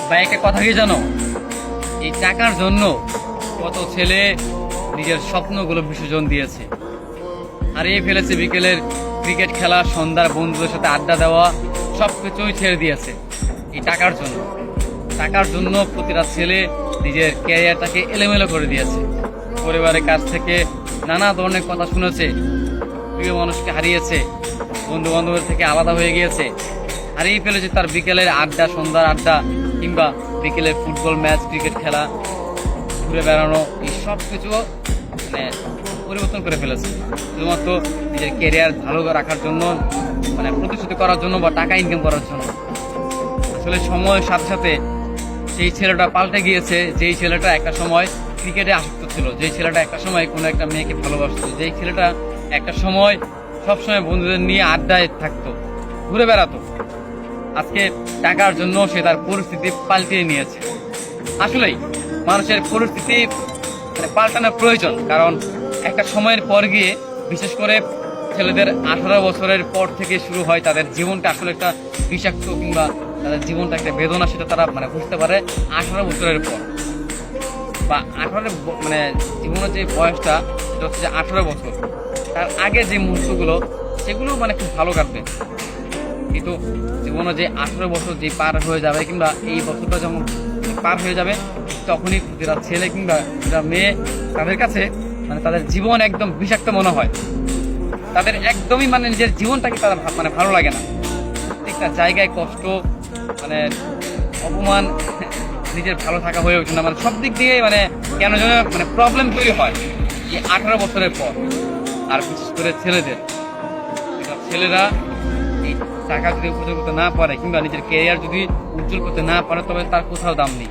বা একটা কথা কি জানো, এই টাকার জন্য কত ছেলে নিজের স্বপ্নগুলো বিসর্জন দিয়েছে, হারিয়ে ফেলেছে বিকেলের ক্রিকেট খেলা, সন্ধ্যার বন্ধুদের সাথে আড্ডা দেওয়া, সবকিছুই ছেড়ে দিয়েছে এই টাকার জন্য। টাকার জন্য প্রতিটা ছেলে নিজের ক্যারিয়ারটাকে এলোমেলো করে দিয়েছে। পরিবারের কাছ থেকে নানা ধরনের কথা শুনেছে, প্রিয় মানুষকে হারিয়েছে, বন্ধু বান্ধবের থেকে আলাদা হয়ে গিয়েছে, হারিয়ে ফেলেছে তার বিকেলের আড্ডা, সন্ধ্যার আড্ডা, কিংবা বিকেলের ফুটবল ম্যাচ, ক্রিকেট খেলা, ঘুরে বেড়ানো, এই সব কিছু মানে পরিবর্তন করে ফেলেছে শুধুমাত্র নিজের ক্যারিয়ার ভালো রাখার জন্য, মানে প্রতিশ্রুতি করার জন্য বা টাকা ইনকাম করার জন্য। আসলে সময়ের সাথে সাথে সেই ছেলেটা পাল্টে গিয়েছে। যেই ছেলেটা একটা সময় ক্রিকেটে আসক্ত ছিল, যেই ছেলেটা একটা সময় কোনো একটা মেয়েকে ভালোবাসতো, যেই ছেলেটা একটা সময় সবসময় বন্ধুদের নিয়ে আড্ডায় থাকতো, ঘুরে বেড়াতো, আজকে টাকার জন্য সে তার পরিস্থিতি পাল্টিয়ে নিয়েছে। আসলেই মানুষের পরিস্থিতি মানে পাল্টানো প্রয়োজন, কারণ একটা সময়ের পর গিয়ে, বিশেষ করে ছেলেদের 18 বছরের পর থেকে শুরু হয় তাদের জীবনটা আসলে একটা বিষাক্ত, কিংবা তাদের জীবনটা একটা বেদনা, সেটা তারা মানে বুঝতে পারে 18 বছরের পর। বা 18 মানে জীবনের যে বয়সটা, সেটা হচ্ছে যে 18 বছর। তার আগে যে মুহূর্তগুলো, সেগুলো মানে খুব ভালো কাটবে, কিন্তু জীবনে যে 18 বছর যে পার হয়ে যাবে, কিংবা এই বছরটা যখন পার হয়ে যাবে, তখনই প্রতিটা ছেলে কিংবা প্রতিটা মেয়ে, তাদের কাছে মানে তাদের জীবন একদম বিষাক্ত মনে হয়। তাদের একদমই মানে নিজের জীবনটাকে তারা মানে ভালো লাগে না। প্রত্যেকটা জায়গায় কষ্ট, মানে অপমান, নিজের ভালো থাকা হয়ে ওঠে না, মানে সব দিক দিয়ে মানে কেন যেন মানে প্রবলেম তৈরি হয় এই 18 বছরের পর। আর বিশেষ করে ছেলেরা টাকা যদি উপার্জন করতে না পারে, কিংবা নিজের ক্যারিয়ার যদি উজ্জ্বল করতে না পারে, তবে তার কোথাও দাম নেই।